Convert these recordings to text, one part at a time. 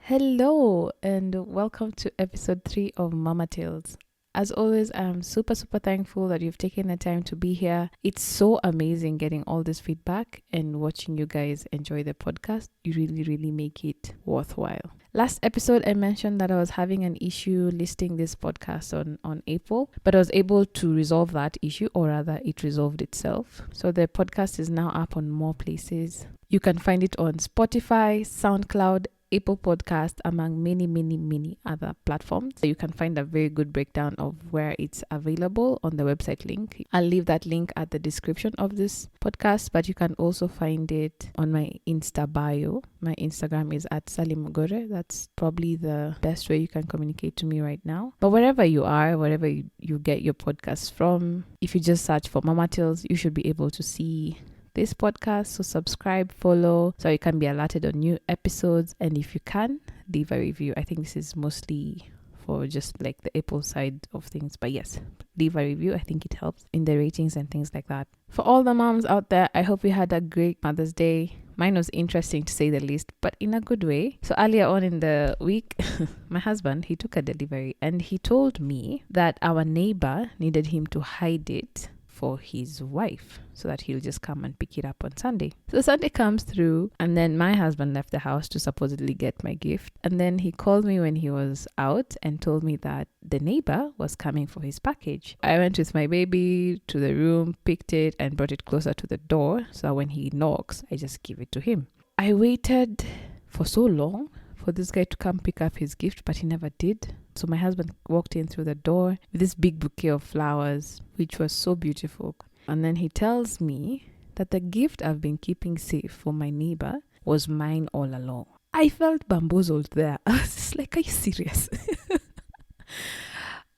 Hello and welcome to episode 3 of Mama Tales. As always, I'm super thankful that you've taken the time to be here. It's so amazing getting all this feedback and watching you guys enjoy the podcast. You really make it worthwhile. Last episode, I mentioned that I was having an issue listing this podcast on Apple, but I was able to resolve that issue, or rather, it resolved itself. So the podcast is now up on more places. You can find it on Spotify, SoundCloud, Apple Podcast, among many other platforms. So you can find a very good breakdown of where it's available on the website link. I'll leave that link at the description of this podcast, but you can also find it on my Insta bio. My Instagram is at Salimugore. That's probably the best way you can communicate to me right now. But wherever you are, wherever you get your podcasts from, if you just search for Mama Tales, you should be able to see this podcast. So subscribe, follow, so you can be alerted on new episodes. And if you can, leave a review. I think this is mostly for just like the Apple side of things, but yes, leave a review. I think it helps in the ratings and things like that. For all the moms out there, I hope you had a great Mother's Day. Mine was interesting to say the least, but in a good way. So earlier on in the week, my husband, he took a delivery and he told me that our neighbor needed him to hide it for his wife so that he'll just come and pick it up on Sunday. So Sunday comes through and then my husband left the house to supposedly get my gift, and then he called me when he was out and told me that the neighbor was coming for his package. I went with my baby to the room, picked it and brought it closer to the door so that when he knocks, I just give it to him. I waited for so long for this guy to come pick up his gift, but he never did. So my husband walked in through the door with this big bouquet of flowers, which was so beautiful. And then he tells me that the gift I've been keeping safe for my neighbor was mine all along. I felt bamboozled there. I was just like, are you serious?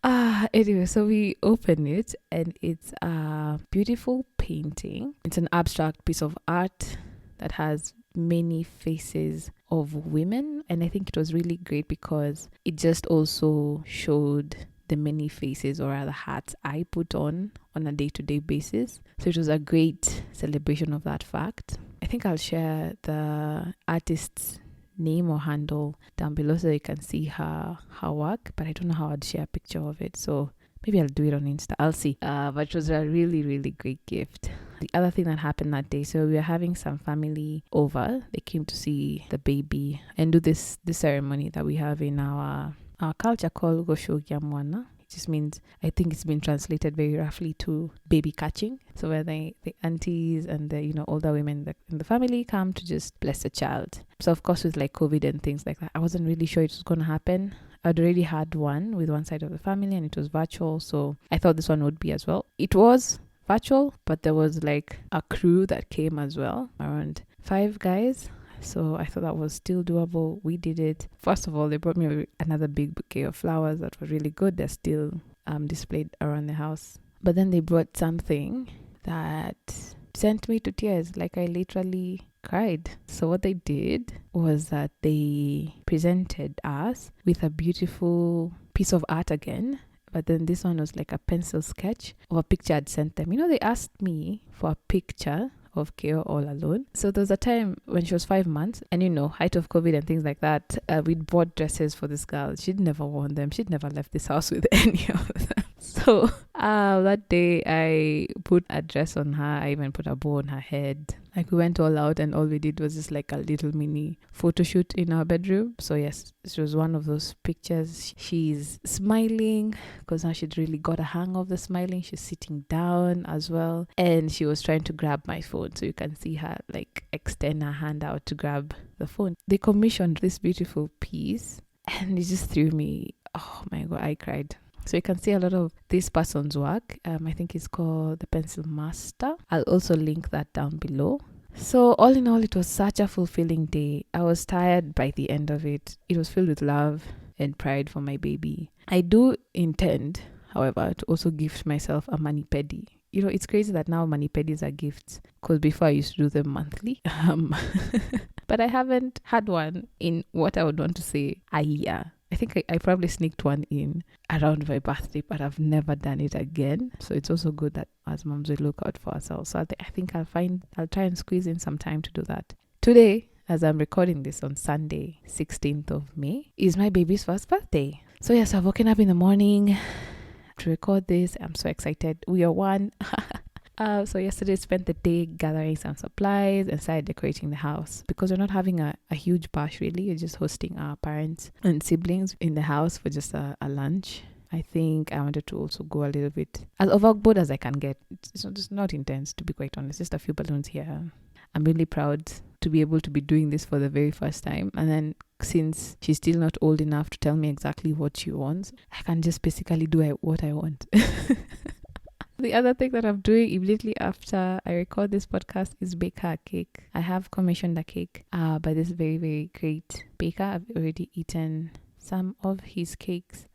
Anyway, so we open it and it's a beautiful painting. It's an abstract piece of art that has many faces of women, and I think it was really great because it just also showed the many faces or other hats I put on a day-to-day basis. So it was a great celebration of that fact. I think I'll share the artist's name or handle down below so you can see her work, but I don't know how I'd share a picture of it, so maybe I'll do it on Insta. I'll see. But it was a really great gift. The other thing that happened that day, so we were having some family over. They came to see the baby and do this ceremony that we have in our culture called Goshogya Mwana. It just means, I think it's been translated very roughly to baby catching. So where the aunties and the older women in the family come to just bless the child. So of course with like COVID and things like that, I wasn't really sure it was going to happen. I'd already had one with one side of the family and it was virtual, so I thought this one would be as well. It was virtual, but there was like a crew that came as well, around 5 guys. So I thought that was still doable. We did it. First of all, they brought me another big bouquet of flowers that were really good. They're still displayed around the house. But then they brought something that sent me to tears. Like I literally cried. So what they did was that they presented us with a beautiful piece of art again. But then this one was like a pencil sketch of a picture I'd sent them. They asked me for a picture of Keo all alone. So there was a time when she was 5 months and height of COVID and things like that, we'd bought dresses for this girl. She'd never worn them. She'd never left this house with any of them. So that day I put a dress on her. I even put a bow on her head. Like we went all out and all we did was just like a little mini photo shoot in our bedroom. So yes, this was one of those pictures. She's smiling because now she'd really got a hang of the smiling. She's sitting down as well. And she was trying to grab my phone. So you can see her like extend her hand out to grab the phone. They commissioned this beautiful piece and it just threw me. Oh my God, I cried. So you can see a lot of this person's work. I think it's called The Pencil Master. I'll also link that down below. So all in all, it was such a fulfilling day. I was tired by the end of it. It was filled with love and pride for my baby. I do intend, however, to also gift myself a mani-pedi. It's crazy that now mani-pedis are gifts because before I used to do them monthly. But I haven't had one in what I would want to say a year. I think I probably sneaked one in around my birthday, but I've never done it again. So it's also good that as moms we look out for ourselves. So I think I'll try and squeeze in some time to do that. Today, as I'm recording this on Sunday, 16th of May, is my baby's first birthday. So yes, I've woken up in the morning to record this. I'm so excited. We are one. So yesterday spent the day gathering some supplies and started decorating the house because we're not having a huge bash really. We're just hosting our parents and siblings in the house for just a lunch. I think I wanted to also go a little bit as overboard as I can get. It's not intense, to be quite honest. Just a few balloons here. I'm really proud to be able to be doing this for the very first time. And then since she's still not old enough to tell me exactly what she wants, I can just basically do what I want. The other thing that I'm doing immediately after I record this podcast is bake her a cake. I have commissioned a cake by this very, very great baker. I've already eaten some of his cakes.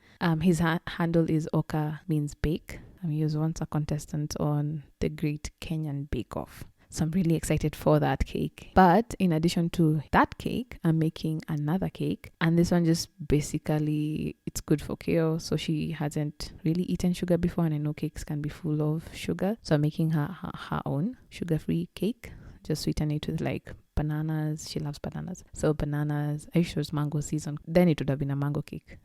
His handle is Oka Means Bake. He was once a contestant on the Great Kenyan Bake Off. So I'm really excited for that cake. But in addition to that cake, I'm making another cake. And this one just basically, it's good for Keo. So she hasn't really eaten sugar before. And I know cakes can be full of sugar. So I'm making her own sugar-free cake. Just sweeten it with like bananas. She loves bananas. So bananas, I wish it was mango season. Then it would have been a mango cake.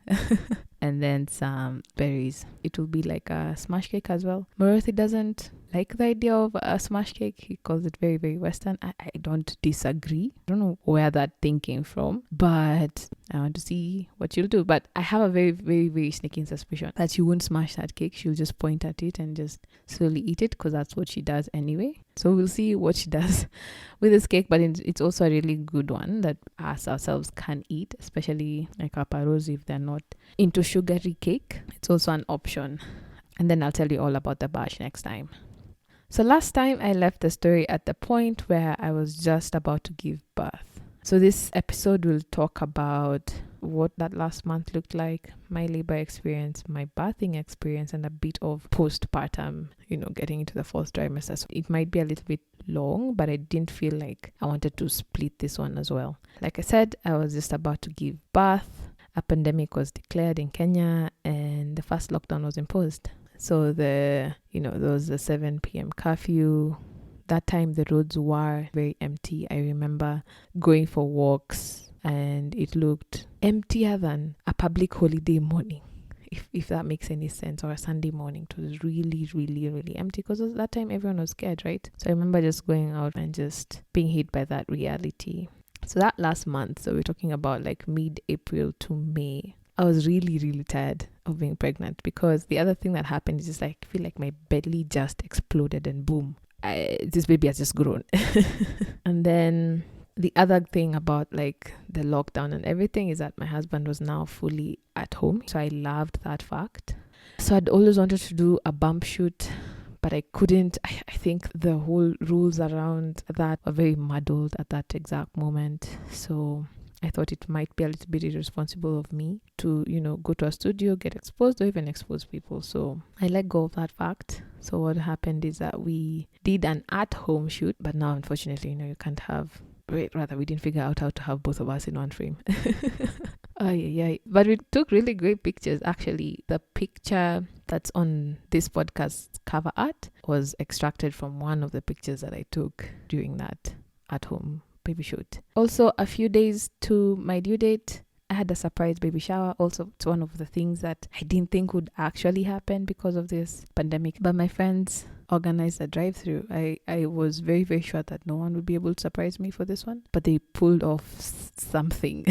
And then some berries. It will be like a smash cake as well. Morothi doesn't like the idea of a smash cake. He calls it very, very Western. I don't disagree. I don't know where that thing came from, but I want to see what she'll do. But I have a very, very, very sneaking suspicion that she won't smash that cake. She'll just point at it and just slowly eat it because that's what she does anyway. So we'll see what she does with this cake, but it's also a really good one that us ourselves can eat, especially like our paros if they're not into sugary cake. It's also an option. And then I'll tell you all about the bash next time. So last time I left the story at the point where I was just about to give birth. So this episode will talk about what that last month looked like, my labor experience, my birthing experience, and a bit of postpartum, getting into the fourth trimester. So it might be a little bit long, but I didn't feel like I wanted to split this one as well. Like I said, I was just about to give birth. A pandemic was declared in Kenya and the first lockdown was imposed. So there was the 7 p.m. curfew. That time the roads were very empty. I remember going for walks and it looked emptier than a public holiday morning, if that makes any sense, or a Sunday morning. It was really, really, really empty because that time everyone was scared, right? So I remember just going out and just being hit by that reality. So that last month, so we're talking about like mid-April to May, I was really, really tired of being pregnant because the other thing that happened is just like, I feel like my belly just exploded and boom, this baby has just grown. And then the other thing about like the lockdown and everything is that my husband was now fully at home. So I loved that fact. So I'd always wanted to do a bump shoot, but I couldn't. I think the whole rules around that were very muddled at that exact moment. So I thought it might be a little bit irresponsible of me to, go to a studio, get exposed, or even expose people. So I let go of that fact. So what happened is that we did an at-home shoot, but now unfortunately, you can't have. We didn't figure out how to have both of us in one frame. But we took really great pictures. Actually, the picture that's on this podcast's cover art was extracted from one of the pictures that I took during that at-home baby shoot. Also, a few days to my due date, I had a surprise baby shower. Also, it's one of the things that I didn't think would actually happen because of this pandemic. But my friends organized a drive-through. I was very, very sure that no one would be able to surprise me for this one. But they pulled off something.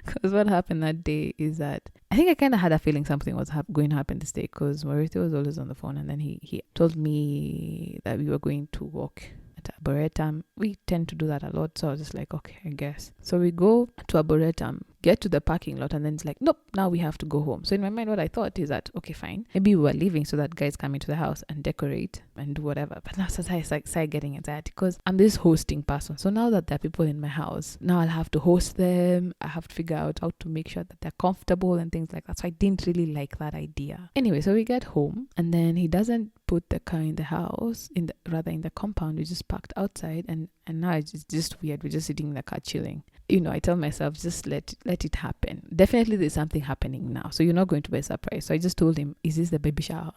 Because what happened that day is that I think I kind of had a feeling something was going to happen this day because Maurizio was always on the phone, and then he told me that we were going to walk at Arboretum. We tend to do that a lot, so I was just like, okay, I guess. So we go to Arboretum, get to the parking lot, and then it's like, nope, now we have to go home. So in my mind, what I thought is that, okay, fine, maybe we were leaving so that guys come into the house and decorate and do whatever. But now I started getting anxiety because I'm this hosting person. So now that there are people in my house, now I'll have to host them. I have to figure out how to make sure that they're comfortable and things like that. So I didn't really like that idea. Anyway, so we get home, and then he doesn't put the car in the house, in the compound. We just parked outside, and now it's just weird. We're just sitting in the car chilling. I tell myself, just let it happen. Definitely there's something happening now, so you're not going to be surprised. So I just told him, is this the baby shower?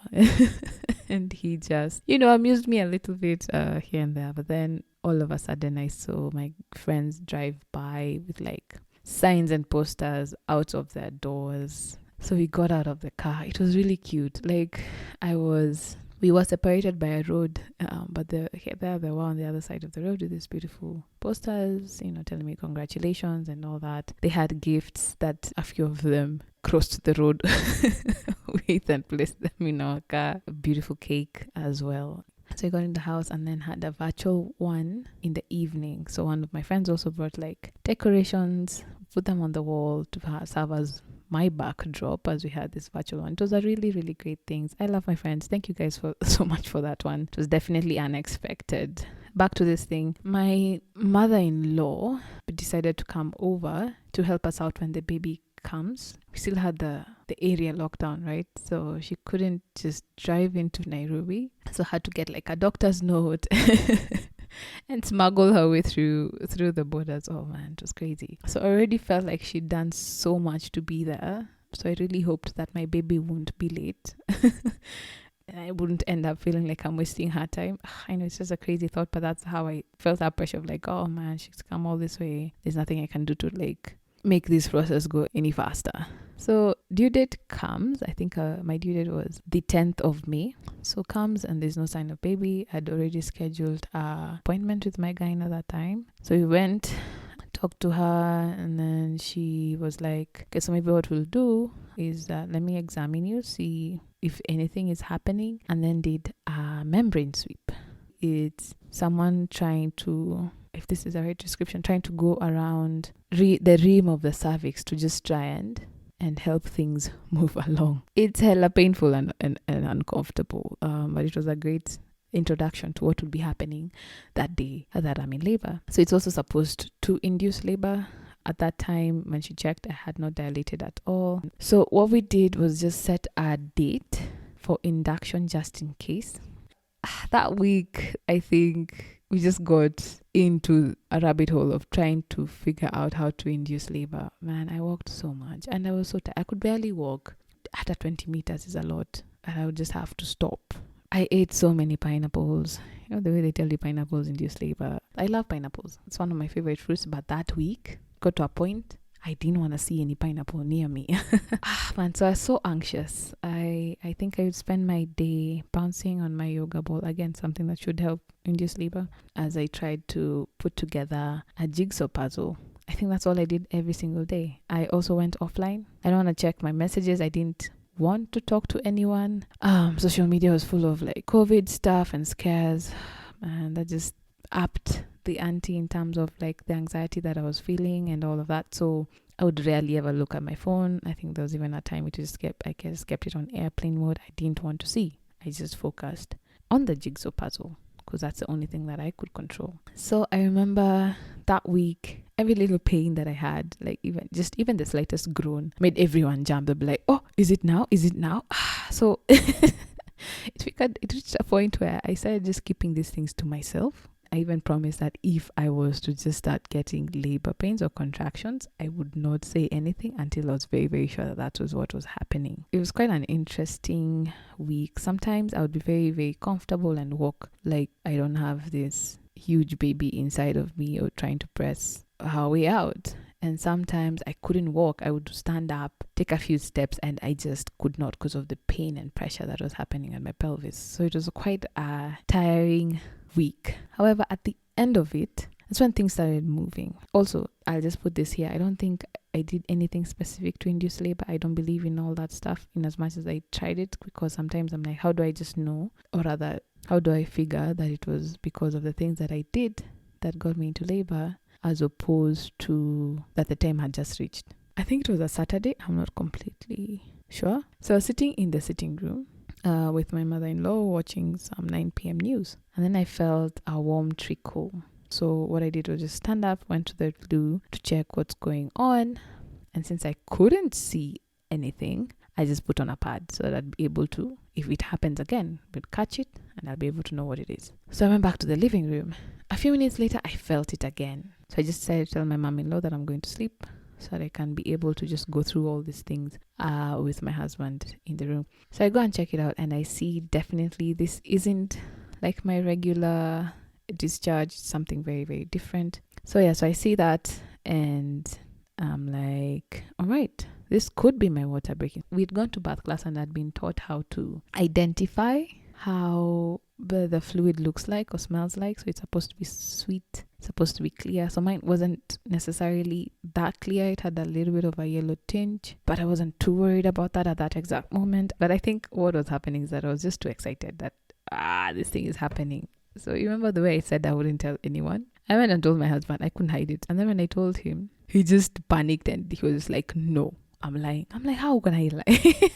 And he just, amused me a little bit here and there. But then all of a sudden I saw my friends drive by with like signs and posters out of their doors. So we got out of the car. It was really cute. Like we were separated by a road, but they were on the other side of the road with these beautiful posters, telling me congratulations and all that. They had gifts that a few of them crossed the road with and placed them in our car. A beautiful cake as well. So we got in the house and then had a virtual one in the evening. So one of my friends also brought like decorations, put them on the wall to serve as my backdrop as we had this virtual one. It was a really, really great thing. I love my friends. Thank you guys so much for that one. It was definitely unexpected. Back to this thing. My mother-in-law decided to come over to help us out when the baby comes. We still had the area lockdown, right? So she couldn't just drive into Nairobi. So had to get like a doctor's note and smuggle her way through the borders. Oh man, it was crazy. So I already felt like she'd done so much to be there. So I really hoped that my baby won't be late. And I wouldn't end up feeling like I'm wasting her time. I know it's just a crazy thought, but that's how I felt, that pressure of like, oh man, she's come all this way. There's nothing I can do to like make this process go any faster. So due date comes. I think my due date was the 10th of May. So comes and there's no sign of baby. I'd already scheduled an appointment with my gyna at that time. So we went, talked to her, and then she was like, okay, so maybe what we'll do is let me examine you, see if anything is happening, and then did a membrane sweep. It's someone trying to, if this is the right description, trying to go around the rim of the cervix to just try and help things move along. It's hella painful and uncomfortable, but it was a great introduction to what would be happening that day that I'm in labor. So it's also supposed to induce labor. At that time, when she checked, I had not dilated at all. So what we did was just set a date for induction just in case. That week, I think we just got into a rabbit hole of trying to figure out how to induce labor. Man, I walked so much and I was so tired. I could barely walk. At 20 meters is a lot, and I would just have to stop. I ate so many pineapples. The way they tell you pineapples induce labor. I love pineapples. It's one of my favorite fruits, but that week got to a point I didn't want to see any pineapple near me. Man, so I was so anxious. I think I would spend my day bouncing on my yoga ball. Again, something that should help induce labor, as I tried to put together a jigsaw puzzle. I think that's all I did every single day. I also went offline. I don't want to check my messages. I didn't want to talk to anyone. Social media was full of like COVID stuff and scares, and that just upped the ante in terms of like the anxiety that I was feeling and all of that. So I would rarely ever look at my phone. I think there was even a time I just kept it on airplane mode. I didn't want to see. I just focused on the jigsaw puzzle because that's the only thing that I could control. So I remember that week, every little pain that I had, like even the slightest groan, made everyone jump. They'd be like, oh, is it now? Is it now? So it reached a point where I started just keeping these things to myself. I even promised that if I was to just start getting labor pains or contractions, I would not say anything until I was very, very sure that was what was happening. It was quite an interesting week. Sometimes I would be very, very comfortable and walk like I don't have this huge baby inside of me or trying to press her way out. And sometimes I couldn't walk. I would stand up, take a few steps, and I just could not because of the pain and pressure that was happening at my pelvis. So it was quite a tiring week. However, at the end of it, that's when things started moving. Also, I'll just put this here. I don't think I did anything specific to induce labor. I don't believe in all that stuff in as much as I tried it, because sometimes I'm like, how do I just know? Or rather, how do I figure that it was because of the things that I did that got me into labor, as opposed to that the time had just reached? I think it was a Saturday. I'm not completely sure. So I was sitting in the sitting room with my mother-in-law watching some 9 p.m. news. And then I felt a warm trickle. So what I did was just stand up, went to the loo to check what's going on. And since I couldn't see anything, I just put on a pad so that I'd be able to, if it happens again, but catch it and I'll be able to know what it is. So I went back to the living room. A few minutes later, I felt it again. So I just decided to tell my mom-in-law that I'm going to sleep, so that I can be able to just go through all these things with my husband in the room. So I go and check it out, and I see definitely this isn't like my regular discharge, something very, very different. So yeah, so I see that and I'm like, all right, this could be my water breaking. We'd gone to bath class and I'd been taught how to identify how the fluid looks like or smells like. So it's supposed to be sweet, it's supposed to be clear. So mine wasn't necessarily that clear. It had a little bit of a yellow tinge, but I wasn't too worried about that at that exact moment. But I think what was happening is that I was just too excited that this thing is happening. So you remember the way I said I wouldn't tell anyone? I went and told my husband. I couldn't hide it. And then when I told him, he just panicked and he was like, no, I'm lying. I'm like, how can I lie?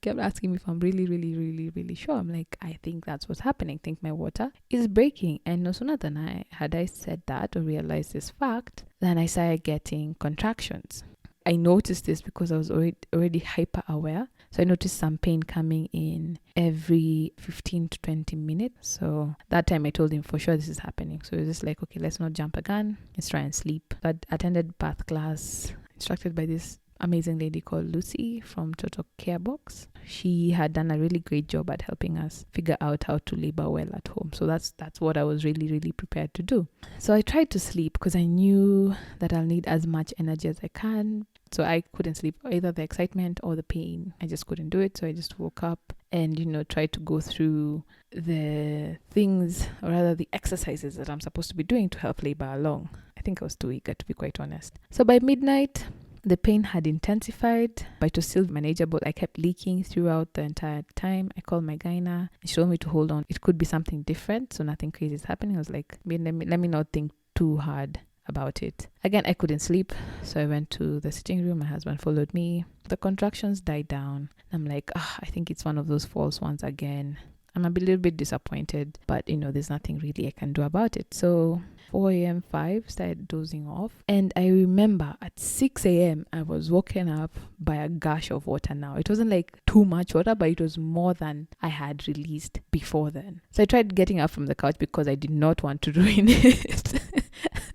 Kept asking me if I'm really, really, really, really sure. I'm like, I think that's what's happening. I think my water is breaking. And no sooner than I said that or realized this fact, then I started getting contractions. I noticed this because I was already hyper aware. So I noticed some pain coming in every 15 to 20 minutes. So that time I told him for sure this is happening. So it was just like, okay, let's not jump again. Let's try and sleep. So I attended bath class instructed by this amazing lady called Lucy from Total Care Box. She had done a really great job at helping us figure out how to labor well at home. So that's what I was really, really prepared to do. So I tried to sleep because I knew that I'll need as much energy as I can. So I couldn't sleep, either the excitement or the pain. I just couldn't do it. So I just woke up and, tried to go through the things, or rather the exercises that I'm supposed to be doing to help labor along. I think I was too eager, to be quite honest. So by midnight, the pain had intensified, but it was still manageable. I kept leaking throughout the entire time. I called my gyna. She told me to hold on. It could be something different, so nothing crazy is happening. I was like, let me not think too hard about it. Again, I couldn't sleep, so I went to the sitting room. My husband followed me. The contractions died down. I'm like, I think it's one of those false ones again. I'm a little bit disappointed, but there's nothing really I can do about it. So 4 a.m. 5 started dozing off, and I remember at 6 a.m. I was woken up by a gush of water. Now it wasn't like too much water, but it was more than I had released before then. So I tried getting up from the couch because I did not want to ruin it.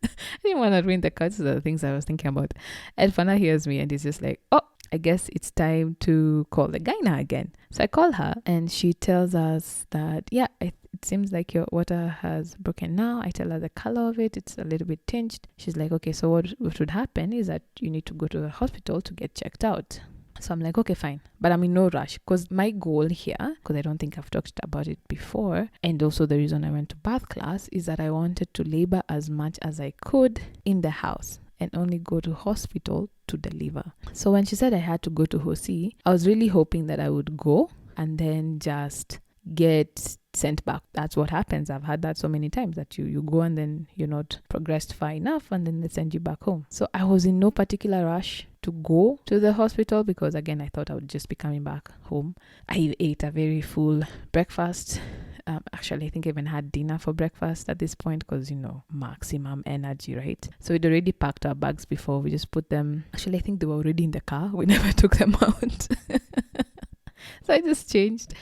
I didn't want to ruin the couch. Those are the things I was thinking about. And Fana hears me and he's just like, oh, I guess it's time to call the gyna again. So I call her and she tells us that, it seems like your water has broken now. I tell her the color of it. It's a little bit tinged. She's like, okay, so what would happen is that you need to go to the hospital to get checked out. So I'm like, okay, fine. But I'm in no rush because my goal here, because I don't think I've talked about it before, and also the reason I went to bath class is that I wanted to labor as much as I could in the house and only go to hospital to deliver. So when she said I had to go to Hosi, I was really hoping that I would go and then just get sent back. That's what happens. I've had that so many times that you go and then you're not progressed far enough and then they send you back home. So I was in no particular rush to go to the hospital because again, I thought I would just be coming back home. I ate a very full breakfast. Actually, I think I even had dinner for breakfast at this point because, maximum energy, right? So we'd already packed our bags before. We just put them. Actually, I think they were already in the car. We never took them out. So I just changed.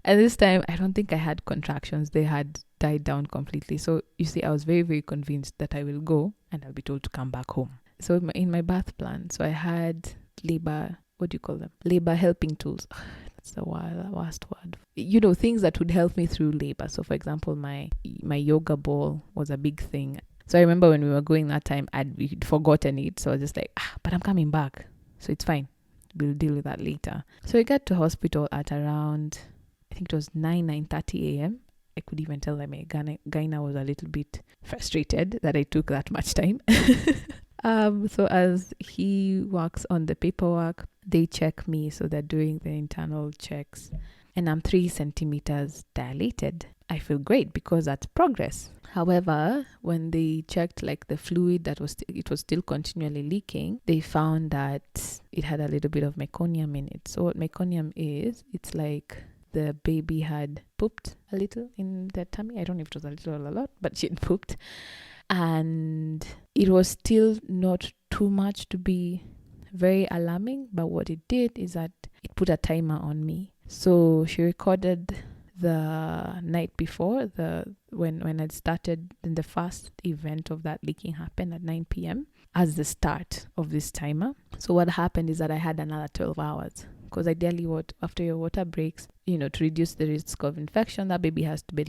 And this time, I don't think I had contractions. They had died down completely. So you see, I was very, very convinced that I will go and I'll be told to come back home. So in my bath plan, so I had labor, what do you call them? Labor helping tools. That's the worst word. Things that would help me through labor. So for example, my yoga ball was a big thing. So I remember when we were going that time, I'd forgotten it. So I was just like, but I'm coming back. So it's fine. We'll deal with that later. So we got to hospital at around, I think it was 9:30 a.m. I could even tell that my gyna was a little bit frustrated that I took that much time. So as he works on the paperwork, they check me. So they're doing the internal checks and I'm 3 centimeters dilated. I feel great because that's progress. However, when they checked like the fluid that was still continually leaking, they found that it had a little bit of meconium in it. So what meconium is, it's like the baby had pooped a little in their tummy. I don't know if it was a little or a lot, but she had pooped. And it was still not too much to be very alarming. But what it did is that it put a timer on me. So she recorded the night before, when I'd started, in the first event of that leaking happened at 9 p.m. as the start of this timer. So what happened is that I had another 12 hours. Because ideally, after your water breaks, to reduce the risk of infection, that baby has to be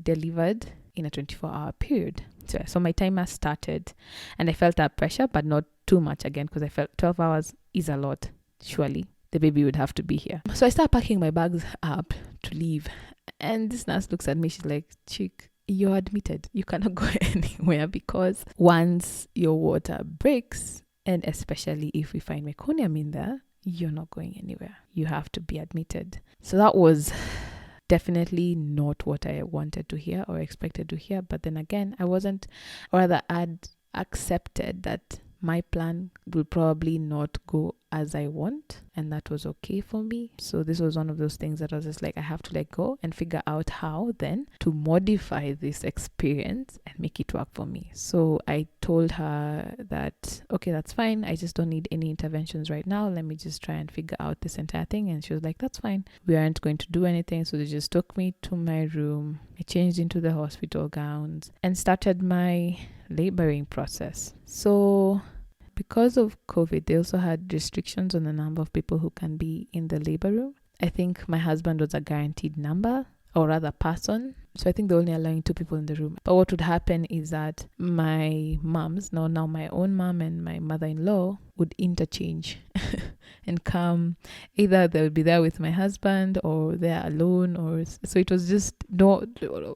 delivered in a 24-hour period. So my timer started and I felt that pressure, but not too much again, because I felt 12 hours is a lot. Surely the baby would have to be here. So I start packing my bags up to leave. And this nurse looks at me. She's like, chick, you're admitted. You cannot go anywhere, because once your water breaks, and especially if we find meconium in there, you're not going anywhere. You have to be admitted. So that was definitely not what I wanted to hear or expected to hear. But then again, I'd accepted that my plan will probably not go as I want, and that was okay for me. So this was one of those things that I was just like, I have to let go and figure out how then to modify this experience and make it work for me. So I told her that, okay, that's fine. I just don't need any interventions right now. Let me just try and figure out this entire thing. And she was like, that's fine. We aren't going to do anything. So they just took me to my room. I changed into the hospital gowns and started my laboring process. So because of COVID, they also had restrictions on the number of people who can be in the labor room. I think my husband was a guaranteed number, or rather person. So I think they're only allowing 2 people in the room. But what would happen is that my moms, now my own mom and my mother-in-law, would interchange and come. Either they would be there with my husband or they're alone. So it was just, no,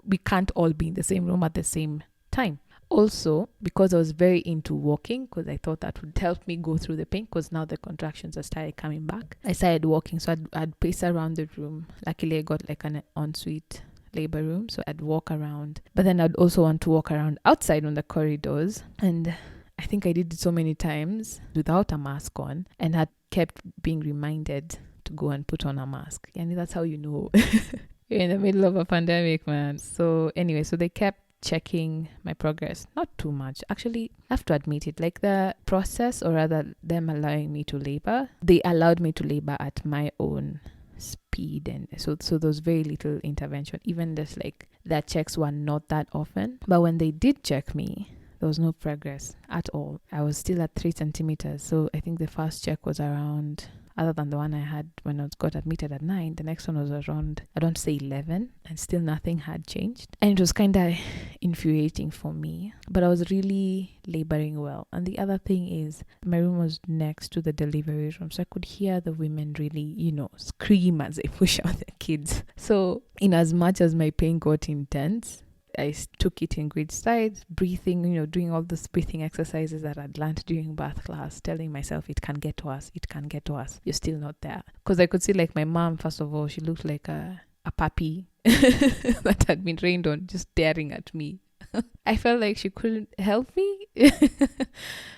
we can't all be in the same room at the same time. Also, because I was very into walking, because I thought that would help me go through the pain, because now the contractions are started coming back. I started walking, so I'd pace around the room. Luckily, I got like an ensuite labor room, so I'd walk around. But then I'd also want to walk around outside on the corridors. And I think I did it so many times without a mask on, and had kept being reminded to go and put on a mask. And that's how you know you're in the middle of a pandemic, man. So anyway, so they kept checking my progress. Not too much. Actually, I have to admit it. Like the process, or rather them allowing me to labor, they allowed me to labor at my own speed. And so there was very little intervention. Even just like their checks were not that often. But when they did check me, there was no progress at all. I was still at 3 centimeters. So I think the first check was around, other than the one I had when I got admitted at 9, the next one was around, I don't say 11, and still nothing had changed. And it was kind of infuriating for me, but I was really laboring well. And the other thing is, my room was next to the delivery room, so I could hear the women really, scream as they push out their kids. So in as much as my pain got intense, I took it in great strides, breathing, doing all those breathing exercises that I'd learned during birth class, telling myself it can get worse, it can get worse. You're still not there. Because I could see like my mom, first of all, she looked like a puppy that had been rained on, just staring at me. I felt like she couldn't help me.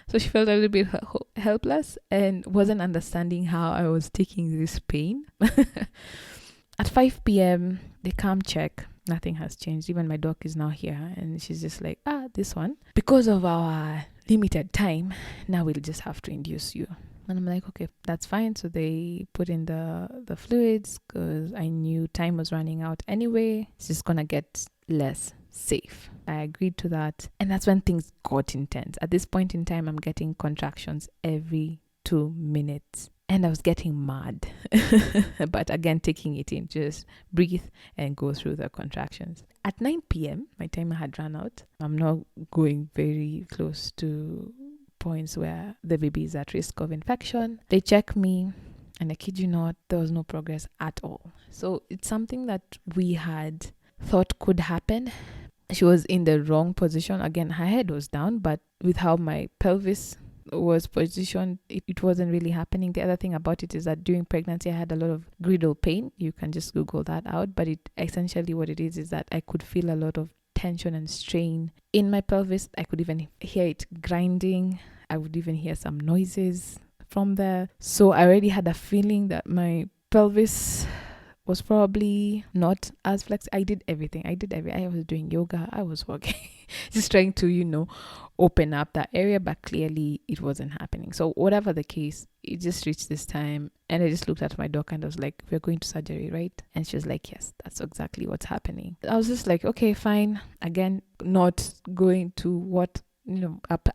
So she felt a little bit helpless and wasn't understanding how I was taking this pain. At 5 p.m., they come check. Nothing has changed. Even my doc is now here, and she's just like, this one, because of our limited time, now we'll just have to induce you. And I'm like, okay, that's fine. So they put in the fluids, because I knew time was running out anyway. It's just gonna get less safe. I agreed to that, and that's when things got intense. At this point in time, I'm getting contractions every 2 minutes. And I was getting mad. But again, taking it in, just breathe and go through the contractions. At 9 p.m., my timer had run out. I'm not going very close to points where the baby is at risk of infection. They check me, and I kid you not, there was no progress at all. So it's something that we had thought could happen. She was in the wrong position. Again, her head was down, but with how my pelvis was positioned, it wasn't really happening. The other thing about it is that during pregnancy, I had a lot of girdle pain. You can just Google that out. But it essentially what it is that I could feel a lot of tension and strain in my pelvis. I could even hear it grinding. I would even hear some noises from there. So I already had a feeling that my pelvis was probably not as flexible. I did everything. I was doing yoga. I was working, just trying to, open up that area, but clearly it wasn't happening. So whatever the case, it just reached this time, and I just looked at my doc and I was like, we're going to surgery, right? And she was like, yes, that's exactly what's happening. I was just like, okay, fine. Again, not going to what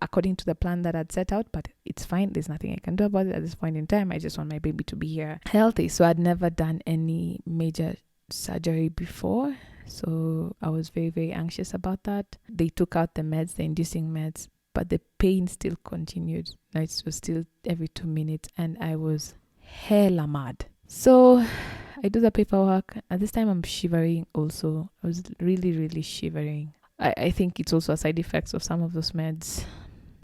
according to the plan that I'd set out, but it's fine. There's nothing I can do about it at this point in time. I just want my baby to be here healthy. So I'd never done any major surgery before. So I was very, very anxious about that. They took out the meds, the inducing meds, but the pain still continued. It was still every 2 minutes, and I was hella mad. So I do the paperwork. At this time, I'm shivering also. I was really, really shivering. I think it's also a side effects of some of those meds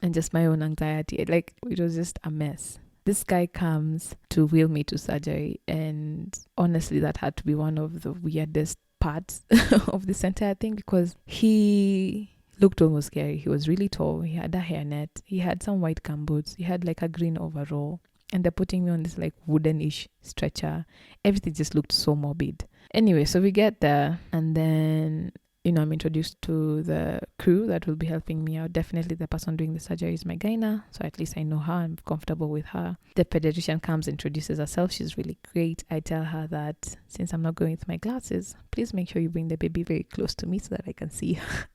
and just my own anxiety. Like, it was just a mess. This guy comes to wheel me to surgery, and honestly, that had to be one of the weirdest parts of this entire thing, because he looked almost scary. He was really tall. He had a hairnet. He had some white gumboots. He had like a green overall. And they're putting me on this like wooden-ish stretcher. Everything just looked so morbid. Anyway, so we get there, and then, I'm introduced to the crew that will be helping me out. Definitely the person doing the surgery is my gyna, so at least I know her. I'm comfortable with her. The pediatrician comes, introduces herself. She's really great. I tell her that since I'm not going with my glasses, please make sure you bring the baby very close to me so that I can see her.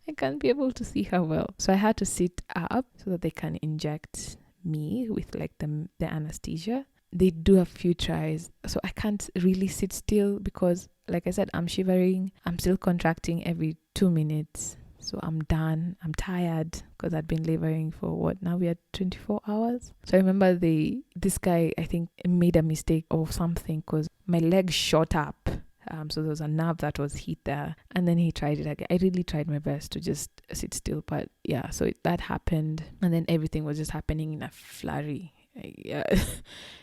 I can't be able to see her well. So I had to sit up so that they can inject me with like the anesthesia. They do a few tries, so I can't really sit still because, like I said, I'm shivering. I'm still contracting every 2 minutes. So I'm done. I'm tired because I'd been laboring for now we are 24 hours. So I remember this guy, I think, made a mistake or something because my leg shot up. So there was a nerve that was hit there, and then he tried it again. I really tried my best to just sit still, but yeah, so that happened, and then everything was just happening in a flurry. Yeah.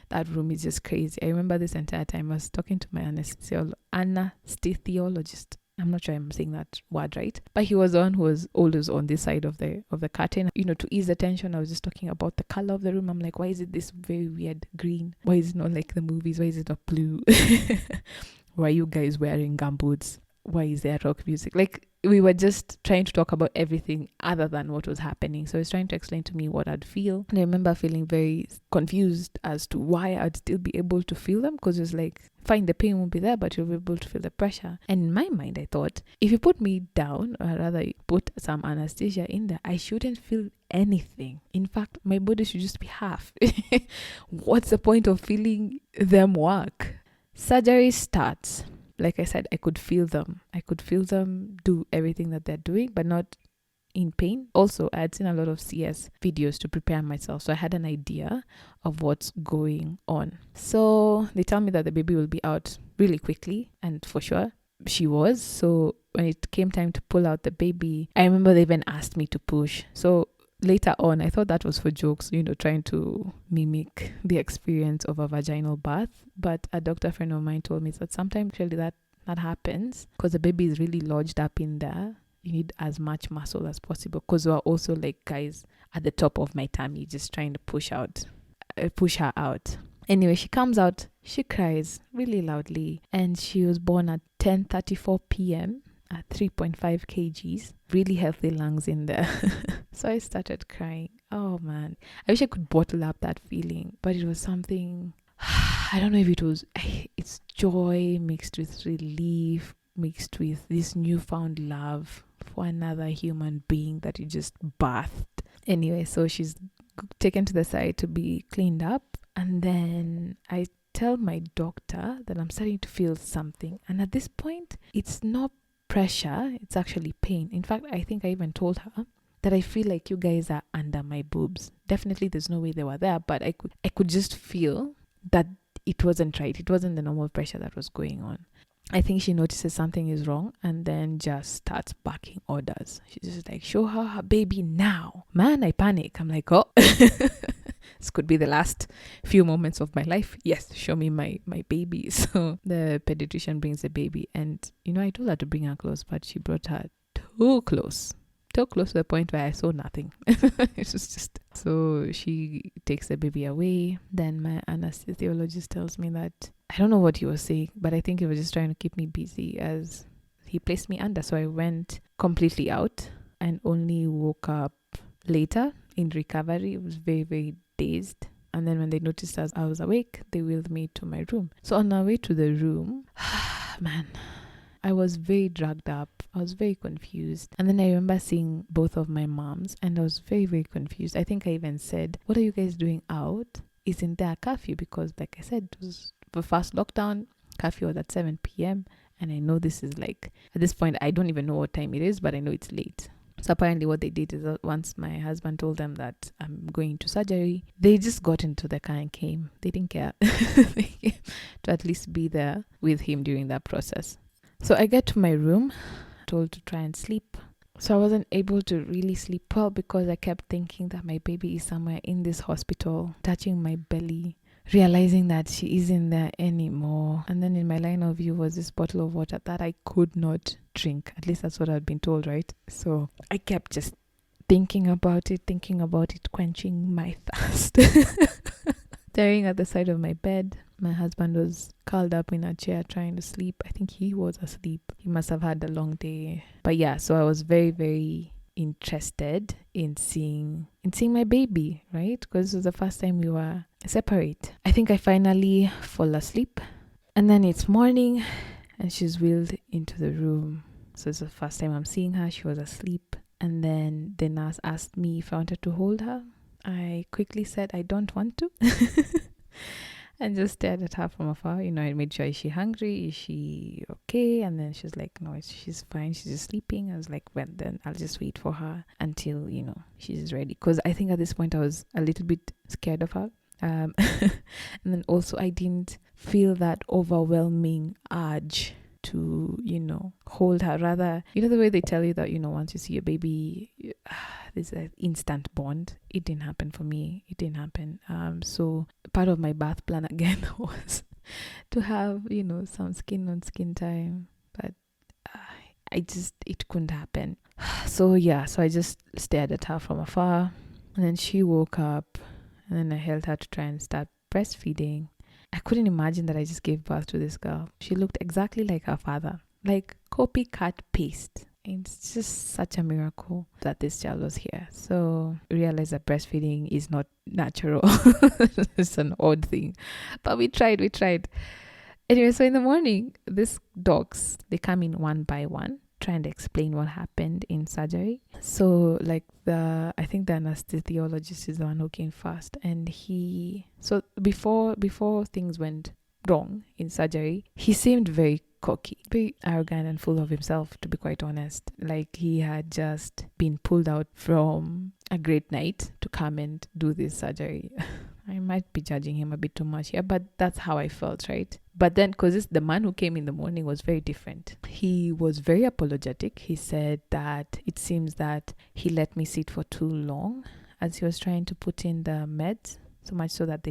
That room is just crazy. I remember this entire time I was talking to my anesthesiologist. I'm not sure I'm saying that word right, but he was the one who was always on this side of the curtain. To ease the tension, I was just talking about the color of the room. I'm like, why is it this very weird green? Why is it not like the movies? Why is it not blue? Why are you guys wearing gumboots? Why is there rock music? Like, we were just trying to talk about everything other than what was happening. So he was trying to explain to me what I'd feel. And I remember feeling very confused as to why I'd still be able to feel them, because it was like, fine, the pain won't be there, but you'll be able to feel the pressure. And in my mind, I thought, if you put me down, or rather put some anesthesia in there, I shouldn't feel anything. In fact, my body should just be half. What's the point of feeling them work? Surgery starts. Like I said, I could feel them. I could feel them do everything that they're doing, but not in pain. Also, I had seen a lot of CS videos to prepare myself, so I had an idea of what's going on. So they tell me that the baby will be out really quickly, and for sure, she was. So when it came time to pull out the baby, I remember they even asked me to push. So later on, I thought that was for jokes, trying to mimic the experience of a vaginal birth. But a doctor friend of mine told me that sometimes actually that happens because the baby is really lodged up in there. You need as much muscle as possible, because we're also like guys at the top of my tummy just trying to push her out. Anyway, she comes out, she cries really loudly, and she was born at 10:34 p.m. at 3.5 kgs, really healthy lungs in there. So I started crying. Oh man, I wish I could bottle up that feeling, but it was something, I don't know if it's joy mixed with relief, mixed with this newfound love for another human being that you just birthed. Anyway, so she's taken to the side to be cleaned up, and then I tell my doctor that I'm starting to feel something, and at this point it's not pressure, it's actually pain. In fact, I think I even told her that I feel like you guys are under my boobs. Definitely there's no way they were there, but I could just feel that it wasn't right. It wasn't the normal pressure that was going on. I think she notices something is wrong and then just starts barking orders. She's just like, show her her baby now. Man, I panic. I'm like, oh, this could be the last few moments of my life. Yes, show me my baby. So the pediatrician brings the baby, and I told her to bring her close, but she brought her too close to the point where I saw nothing. It was just, so she takes the baby away. Then my anesthesiologist tells me that, I don't know what he was saying, but I think he was just trying to keep me busy as he placed me under. So I went completely out and only woke up later in recovery. It was very, very dazed. And then when they noticed I was awake, they wheeled me to my room. So on our way to the room, man, I was very drugged up. I was very confused. And then I remember seeing both of my moms, and I was very, very confused. I think I even said, what are you guys doing out? Isn't there a curfew? Because like I said, it was the first lockdown. Curfew was at 7 p.m. And I know this is like, at this point, I don't even know what time it is, but I know it's late. So apparently what they did is that once my husband told them that I'm going to surgery, they just got into the car and came. They didn't care to at least be there with him during that process. So I get to my room, told to try and sleep. So I wasn't able to really sleep well because I kept thinking that my baby is somewhere in this hospital, touching my belly, realizing that she isn't there anymore. And then in my line of view was this bottle of water that I could not drink. At least that's what I'd been told, right? So I kept just thinking about it, quenching my thirst. Staring at the side of my bed. My husband was curled up in a chair trying to sleep. I think he was asleep. He must have had a long day. But yeah, so I was very, very interested in seeing my baby, right? Because it was the first time we were separate. I think I finally fall asleep, and then it's morning and she's wheeled into the room. So it's the first time I'm seeing her. She was asleep, and then the nurse asked me if I wanted to hold her. I quickly said I don't want to. And just stared at her from afar. I made sure, is she hungry? Is she okay? And then she's like, no, she's fine. She's just sleeping. I was like, well, then I'll just wait for her until, she's ready. Because I think at this point I was a little bit scared of her. And then also I didn't feel that overwhelming urge to, hold her. Rather, the way they tell you that, once you see a baby, there's an instant bond. It didn't happen for me. It didn't happen. So part of my birth plan again was to have, some skin on skin time. But it couldn't happen. So I just stared at her from afar. And then she woke up, and then I held her to try and start breastfeeding. I couldn't imagine that I just gave birth to this girl. She looked exactly like her father, like copycat paste. It's just such a miracle that this child was here. So I realized that breastfeeding is not natural. It's an odd thing. But we tried. Anyway, so in the morning, these dogs, they come in one by one, trying to explain what happened in surgery. So I think the anesthesiologist is the one who came first, and so before things went wrong in surgery, he seemed very cocky, very arrogant and full of himself, to be quite honest. Like he had just been pulled out from a great night to come and do this surgery. I might be judging him a bit too much here, but that's how I felt, right? But then, because the man who came in the morning was very different. He was very apologetic. He said that it seems that he let me sit for too long as he was trying to put in the meds, so much so that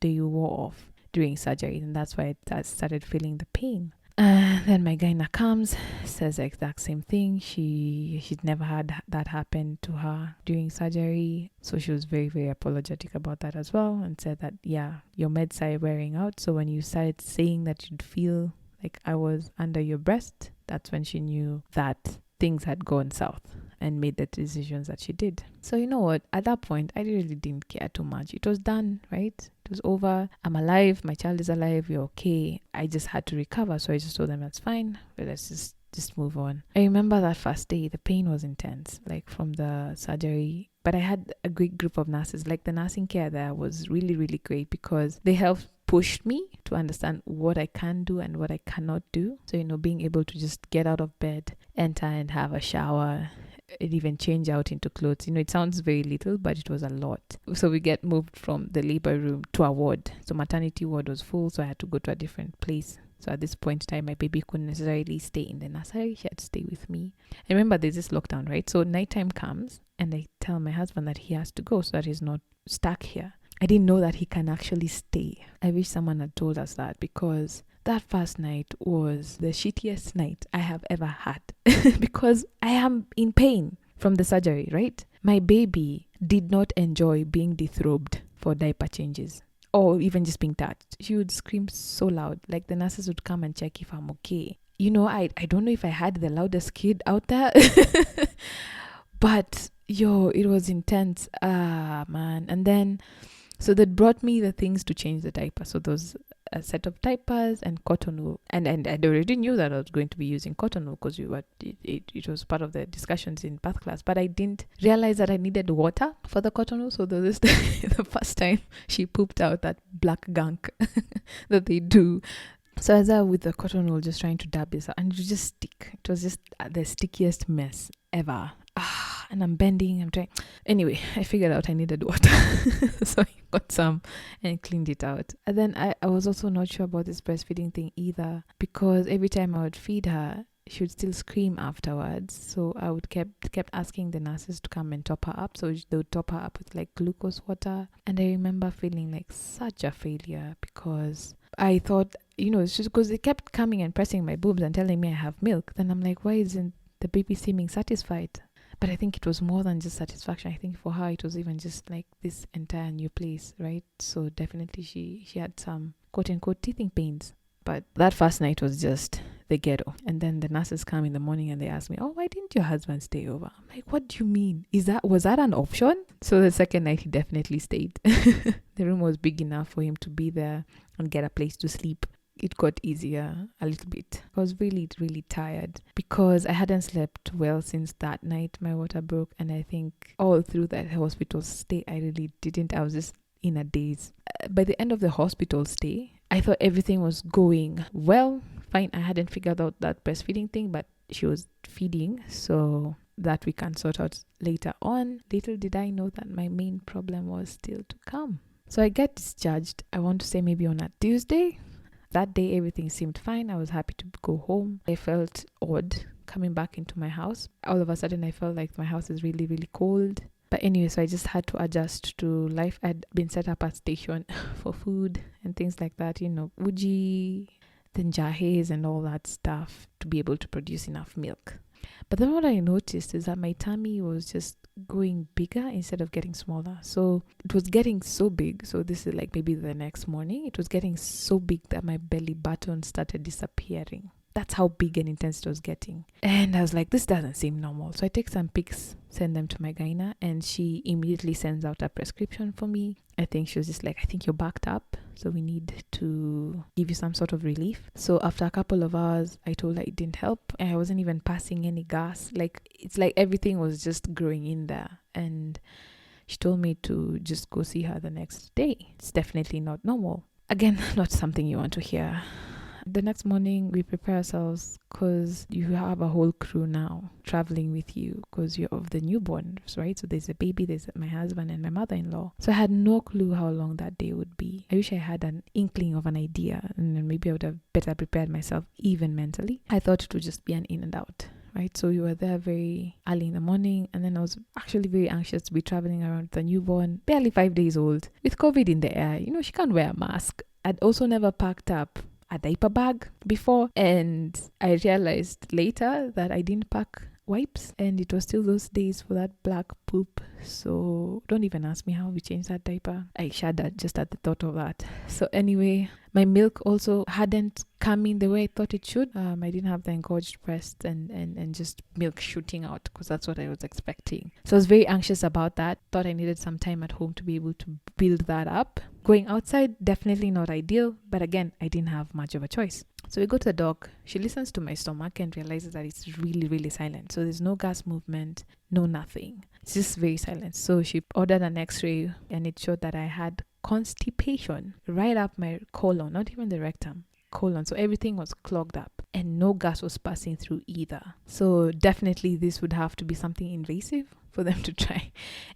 they wore off during surgery, and that's why I started feeling the pain. Then my gyna comes, says the exact same thing. She'd never had that happen to her during surgery, so she was very, very apologetic about that as well, and said that your meds are wearing out. So when you started saying that you'd feel like I was under your breast, that's when she knew that things had gone south and made the decisions that she did. So you know what? At that point, I really didn't care too much. It was done, right? It was over. I'm alive. My child is alive. We're okay. I just had to recover. So I just told them that's fine. But let's just move on. I remember that first day, the pain was intense, like from the surgery. But I had a great group of nurses. Like the nursing care there was really, really great because they helped push me to understand what I can do and what I cannot do. So, being able to just get out of bed, enter and have a shower, and even change out into clothes. It sounds very little, but it was a lot. So we get moved from the labor room to a ward. So maternity ward was full, so I had to go to a different place. So at this point in time, my baby couldn't necessarily stay in the nursery. She had to stay with me. And remember, there's this lockdown, right? So nighttime comes and I tell my husband that he has to go so that he's not stuck here. I didn't know that he can actually stay. I wish someone had told us that, because that first night was the shittiest night I have ever had because I am in pain from the surgery, right? My baby did not enjoy being dethrobed for diaper changes or even just being touched. She would scream so loud, like the nurses would come and check if I'm okay. I don't know if I had the loudest kid out there, but it was intense. Man. And then, so they brought me the things to change the diaper. So those a set of diapers and cotton wool, and I already knew that I was going to be using cotton wool because it was part of the discussions in birth class, but I didn't realize that I needed water for the cotton wool. So this the first time she pooped out that black gunk that they do So as I with the cotton wool just trying to dab this out, and it would just stick. It was just the stickiest mess ever. And I'm bending, I'm trying. Anyway, I figured out I needed water. So I got some and cleaned it out. And then I was also not sure about this breastfeeding thing either, because every time I would feed her, she would still scream afterwards. So I would kept asking the nurses to come and top her up. So they would top her up with like glucose water. And I remember feeling like such a failure, because I thought, it's just because they kept coming and pressing my boobs and telling me I have milk. Then I'm like, why isn't the baby seeming satisfied? But I think it was more than just satisfaction. I think for her, it was even just like this entire new place, right? So definitely she had some quote unquote teething pains. But that first night was just the ghetto. And then the nurses come in the morning and they ask me, oh, why didn't your husband stay over? I'm like, what do you mean? Was that an option? So the second night he definitely stayed. The room was big enough for him to be there and get a place to sleep. It got easier a little bit. I was really, really tired because I hadn't slept well since that night my water broke. And I think all through that hospital stay, I really didn't. I was just in a daze. By the end of the hospital stay, I thought everything was going well. Fine, I hadn't figured out that breastfeeding thing, but she was feeding, so that we can sort out later on. Little did I know that my main problem was still to come. So I get discharged, I want to say maybe on a Tuesday. That day, everything seemed fine. I was happy to go home. I felt odd coming back into my house. All of a sudden, I felt like my house is really, really cold. But anyway, so I just had to adjust to life. I'd been set up a station for food and things like that, uji, then jahes and all that stuff to be able to produce enough milk. But then what I noticed is that my tummy was just going bigger instead of getting smaller. So it was getting so big. So this is like maybe the next morning. It was getting so big that my belly button started disappearing. That's how big and intense it was getting. And I was like, this doesn't seem normal. So I take some pics, send them to my gyna, and she immediately sends out a prescription for me. I think she was just like, I think you're backed up, so we need to give you some sort of relief. So after a couple of hours, I told her it didn't help. I wasn't even passing any gas. It's like everything was just growing in there. And she told me to just go see her the next day. It's definitely not normal. Again, not something you want to hear. The next morning, we prepare ourselves because you have a whole crew now traveling with you because you're of the newborns, right? So there's a baby, there's my husband and my mother-in-law. So I had no clue how long that day would be. I wish I had an inkling of an idea, and then maybe I would have better prepared myself even mentally. I thought it would just be an in and out. Right, so we were there very early in the morning, and then I was actually very anxious to be traveling around the newborn, barely 5 days old, with COVID in the air. She can't wear a mask. I'd also never packed up a diaper bag before, and I realized later that I didn't pack wipes, and it was still those days for that black poop. So don't even ask me how we changed that diaper. I shuddered just at the thought of that. So anyway, my milk also hadn't come in the way I thought it should. I didn't have the engorged breasts and just milk shooting out, because that's what I was expecting. So I was very anxious about that. Thought I needed some time at home to be able to build that up. Going outside, definitely not ideal, but again, I didn't have much of a choice. So we go to the doc. She listens to my stomach and realizes that it's really, really silent. So there's no gas movement, no nothing. It's just very silent. So she ordered an x-ray, and it showed that I had constipation right up my colon, not even the rectum, colon. So everything was clogged up and no gas was passing through either. So definitely this would have to be something invasive for them to try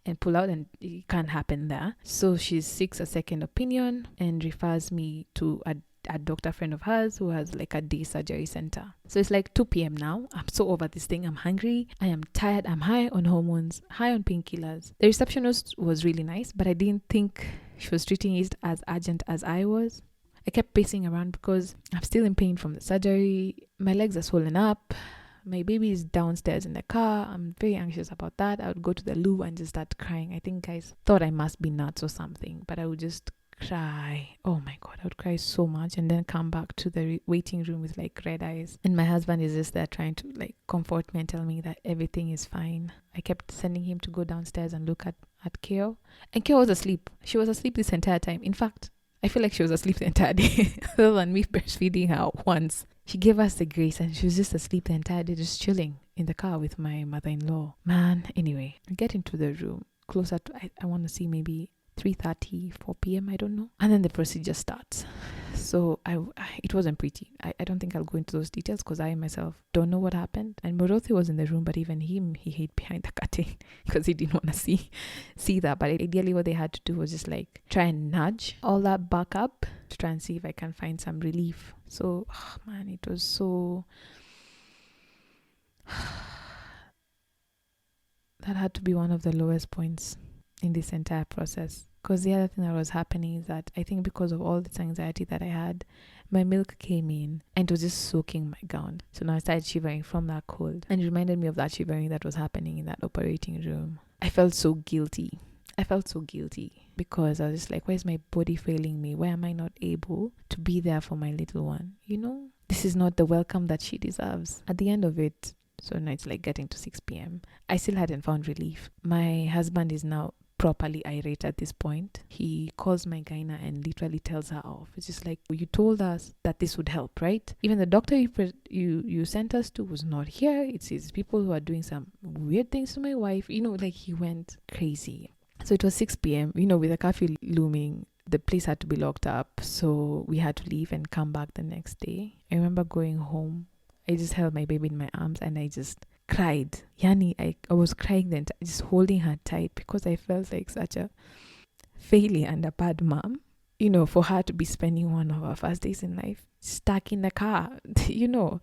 and pull out, and it can't happen there. So she seeks a second opinion and refers me to a doctor friend of hers who has like a day surgery center. So it's like 2 p.m. now. I'm so over this thing. I'm hungry. I am tired. I'm high on hormones, high on painkillers. The receptionist was really nice, but I didn't think she was treating it as urgent as I was. I kept pacing around because I'm still in pain from the surgery. My legs are swollen up. My baby is downstairs in the car. I'm very anxious about that. I would go to the loo and just start crying. I think guys thought I must be nuts or something, but I would just cry. Oh my god, I would cry so much, and then come back to the waiting room with like red eyes, and my husband is just there trying to like comfort me and tell me that everything is fine. I kept sending him to go downstairs and look at Keo, and Keo was asleep. She was asleep this entire time. In fact, I feel like she was asleep the entire day other than me breastfeeding her once. She gave us the grace, and she was just asleep the entire day, just chilling in the car with my mother-in-law. Man, anyway, I get into the room closer to, I want to see maybe 3:30, 4 p.m. I don't know. And then the procedure starts. So it wasn't pretty. I don't think I'll go into those details because I myself don't know what happened. And Morothi was in the room, but even him, he hid behind the curtain because he didn't want to see that. But ideally what they had to do was just like try and nudge all that back up to try and see if I can find some relief. So man, it was so that had to be one of the lowest points in this entire process. Because the other thing that was happening is that I think because of all this anxiety that I had, my milk came in and it was just soaking my gown. So now I started shivering from that cold. And it reminded me of that shivering that was happening in that operating room. I felt so guilty. Because I was just like, why is my body failing me? Why am I not able to be there for my little one? You know, this is not the welcome that she deserves. At the end of it, so now it's like getting to 6 p.m. I still hadn't found relief. My husband is now properly irate at this point. He calls my gyna and literally tells her off. It's just like, you told us that this would help, right? Even the doctor you sent us to was not here. It's his people who are doing some weird things to my wife. You know, like he went crazy. So it was 6 p.m. You know, with the curfew looming, the place had to be locked up. So we had to leave and come back the next day. I remember going home. I just held my baby in my arms and I just cried. Yani, I was crying then, just holding her tight because I felt like such a failure and a bad mom, you know, for her to be spending one of her first days in life stuck in the car, you know.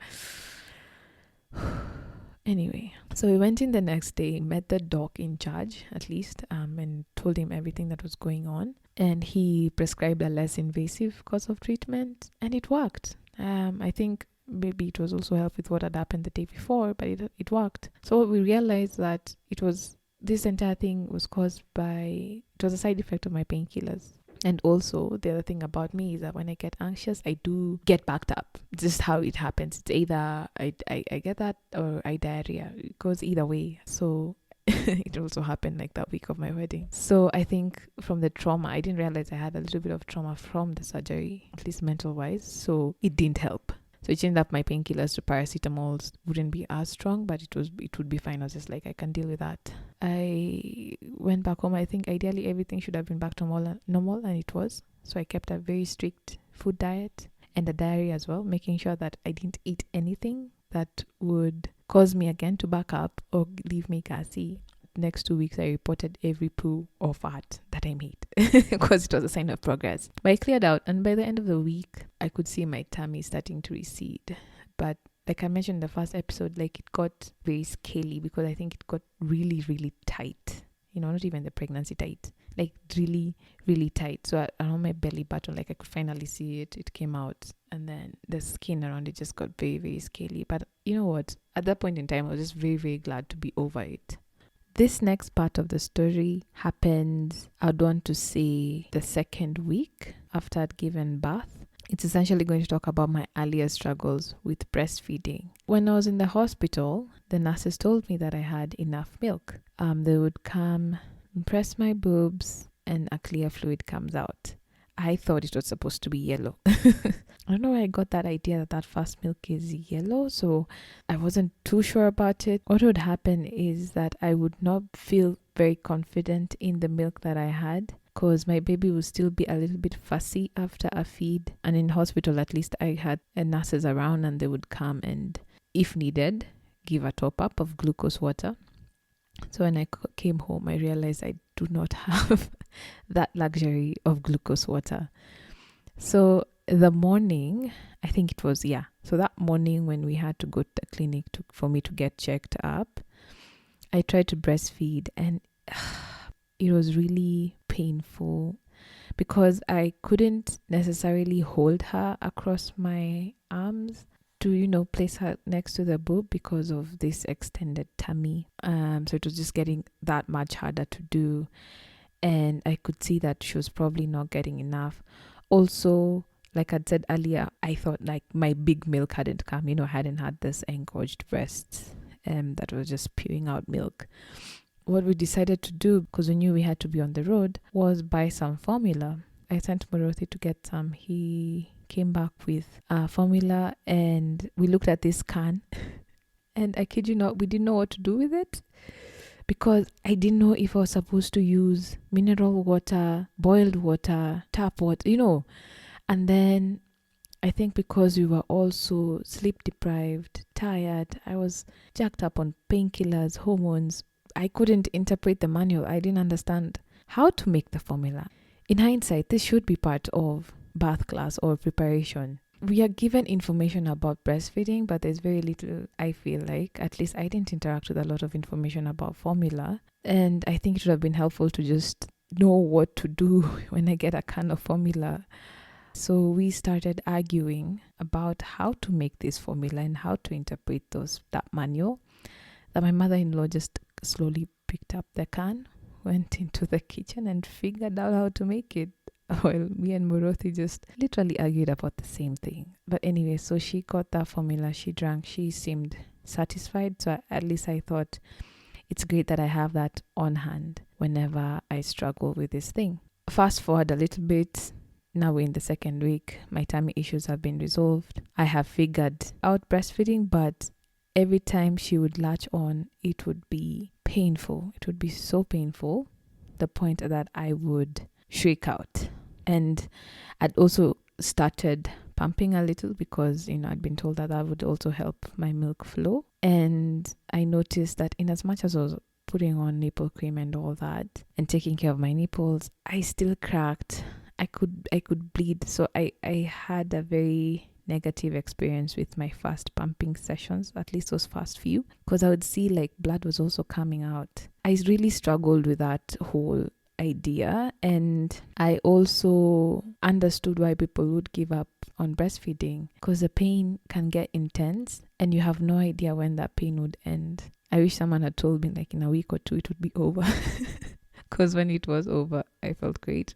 Anyway, so we went in the next day, met the doc in charge at least, and told him everything that was going on. And he prescribed a less invasive course of treatment and it worked. I think maybe it was also helped with what had happened the day before, but it worked. So we realized that this entire thing was caused by, it was a side effect of my painkillers. And also the other thing about me is that when I get anxious, I do get backed up. It's just how it happens. It's either I get that or I diarrhea. It goes either way. So it also happened like that week of my wedding. So I think from the trauma, I didn't realize I had a little bit of trauma from the surgery, at least mental wise. So it didn't help. So it ended up my painkillers to paracetamols wouldn't be as strong, but it would be fine. I was just like, I can deal with that. I went back home. I think ideally everything should have been back to normal, and it was. So I kept a very strict food diet and a diary as well, making sure that I didn't eat anything that would cause me again to back up or leave me gassy. Next 2 weeks, I reported every poo or fart that I made because it was a sign of progress. But I cleared out, and by the end of the week, I could see my tummy starting to recede. But like I mentioned in the first episode, like it got very scaly because I think it got really, really tight. You know, not even the pregnancy tight, like really, really tight. So around my belly button, like I could finally see it. It came out, and then the skin around it just got very, very scaly. But you know what? At that point in time, I was just very, very glad to be over it. This next part of the story happened, I'd want to say, the second week after I'd given birth. It's essentially going to talk about my earlier struggles with breastfeeding. When I was in the hospital, the nurses told me that I had enough milk. They would come, press my boobs, and a clear fluid comes out. I thought it was supposed to be yellow. I don't know where I got that idea that first milk is yellow, so I wasn't too sure about it. What would happen is that I would not feel very confident in the milk that I had because my baby would still be a little bit fussy after a feed. And in hospital, at least I had nurses around and they would come and, if needed, give a top up of glucose water. So when I came home, I realized I do not have that luxury of glucose water. So the morning, I think it was, so that morning when we had to go to the clinic for me to get checked up, I tried to breastfeed and it was really painful because I couldn't necessarily hold her across my arms to, place her next to the boob because of this extended tummy. So it was just getting that much harder to do. And I could see that she was probably not getting enough. Also, like I'd said earlier, I thought like my big milk hadn't come, I hadn't had this engorged breast that was just spewing out milk. What we decided to do, because we knew we had to be on the road, was buy some formula. I sent Morothi to get some. He came back with formula and we looked at this can and I kid you not, we didn't know what to do with it because I didn't know if I was supposed to use mineral water, boiled water, tap water, and then I think because we were also sleep deprived, tired, I was jacked up on painkillers, hormones. I couldn't interpret the manual. I didn't understand how to make the formula. In hindsight, this should be part of birth class or preparation. We are given information about breastfeeding, but there's very little, I feel like. At least I didn't interact with a lot of information about formula. And I think it would have been helpful to just know what to do when I get a can of formula. So we started arguing about how to make this formula and how to interpret that manual. That my mother-in-law just slowly picked up the can, went into the kitchen and figured out how to make it. While me and Murothi just literally argued about the same thing. But anyway, so she got that formula, she drank, she seemed satisfied. So at least I thought it's great that I have that on hand whenever I struggle with this thing. Fast forward a little bit. Now we're in the second week. My tummy issues have been resolved. I have figured out breastfeeding, but every time she would latch on, it would be painful. It would be so painful, the point that I would shriek out. And I'd also started pumping a little because, I'd been told that would also help my milk flow. And I noticed that in as much as I was putting on nipple cream and all that and taking care of my nipples, I still cracked. I could bleed. So I had a very negative experience with my fast pumping sessions, at least those first few, because I would see like blood was also coming out. I really struggled with that whole idea, and I also understood why people would give up on breastfeeding, because the pain can get intense and you have no idea when that pain would end. I wish someone had told me like in a week or two it would be over, because when it was over I felt great.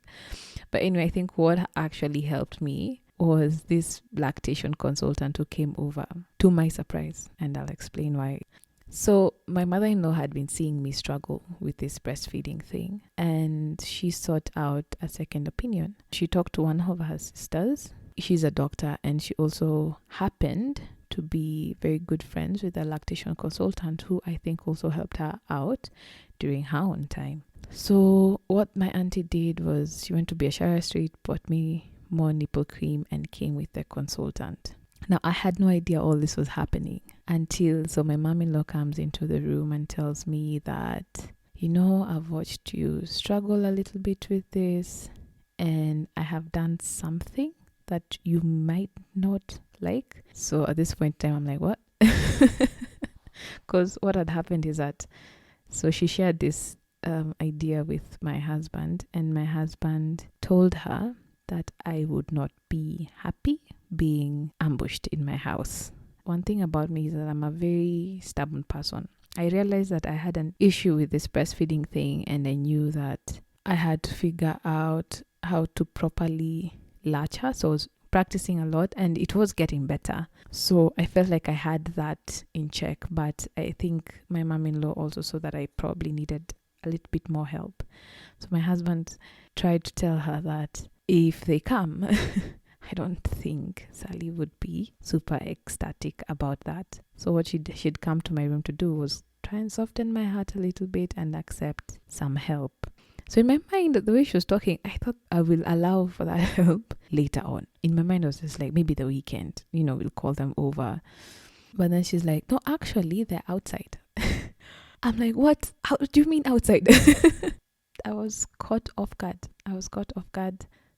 But anyway, I think what actually helped me was this lactation consultant who came over, to my surprise, and I'll explain why. So my mother-in-law had been seeing me struggle with this breastfeeding thing, and she sought out a second opinion. She talked to one of her sisters. She's a doctor, and she also happened to be very good friends with a lactation consultant who I think also helped her out during her own time. So what my auntie did was she went to Biashara Street, bought me more nipple cream, and came with the consultant. Now, I had no idea all this was happening until my mom-in-law comes into the room and tells me that, I've watched you struggle a little bit with this, and I have done something that you might not like. So at this point in time, I'm like, what? Because what had happened is that, so she shared this idea with my husband, and my husband told her that I would not be happy being ambushed in my house. One thing about me is that I'm a very stubborn person. I realized that I had an issue with this breastfeeding thing, and I knew that I had to figure out how to properly latch her. So I was practicing a lot, and it was getting better. So I felt like I had that in check, but I think my mom-in-law also saw that I probably needed a little bit more help. So my husband tried to tell her that if they come, I don't think Sally would be super ecstatic about that. So what she'd come to my room to do was try and soften my heart a little bit and accept some help. So in my mind, the way she was talking, I thought I will allow for that help later on. In my mind, I was just like, maybe the weekend, we'll call them over. But then she's like, no, actually, they're outside. I'm like, what? How do you mean outside? I was caught off guard.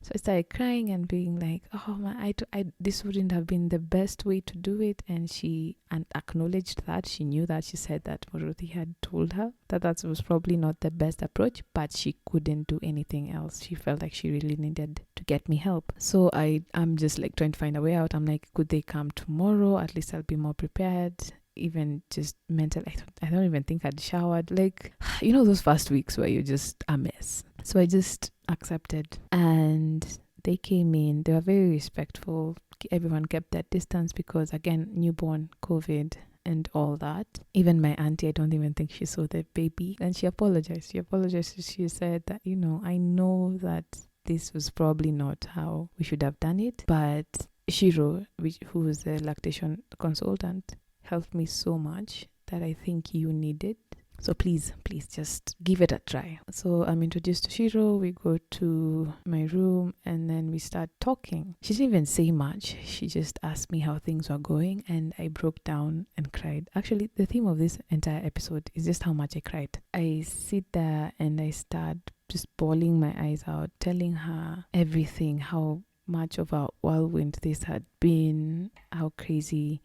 So I started crying and being like, oh man, this wouldn't have been the best way to do it. And she acknowledged that. She knew that. She said that Muruthi had told her that was probably not the best approach, but she couldn't do anything else. She felt like she really needed to get me help. So I'm just like trying to find a way out. I'm like, could they come tomorrow? At least I'll be more prepared. Even just mentally, I don't even think I'd showered. Like, those first weeks where you're just a mess. So I just accepted, and they came in. They were very respectful. Everyone kept their distance because, again, newborn, COVID, and all that. Even my auntie, I don't even think she saw the baby, and she apologized. She said that, I know that this was probably not how we should have done it, but Shiro, who was the lactation consultant, helped me so much that I think you needed So please just give it a try. So I'm introduced to Shiro. We go to my room and then we start talking. She didn't even say much. She just asked me how things were going and I broke down and cried. Actually, the theme of this entire episode is just how much I cried. I sit there and I start just bawling my eyes out, telling her everything, how much of a whirlwind this had been, how crazy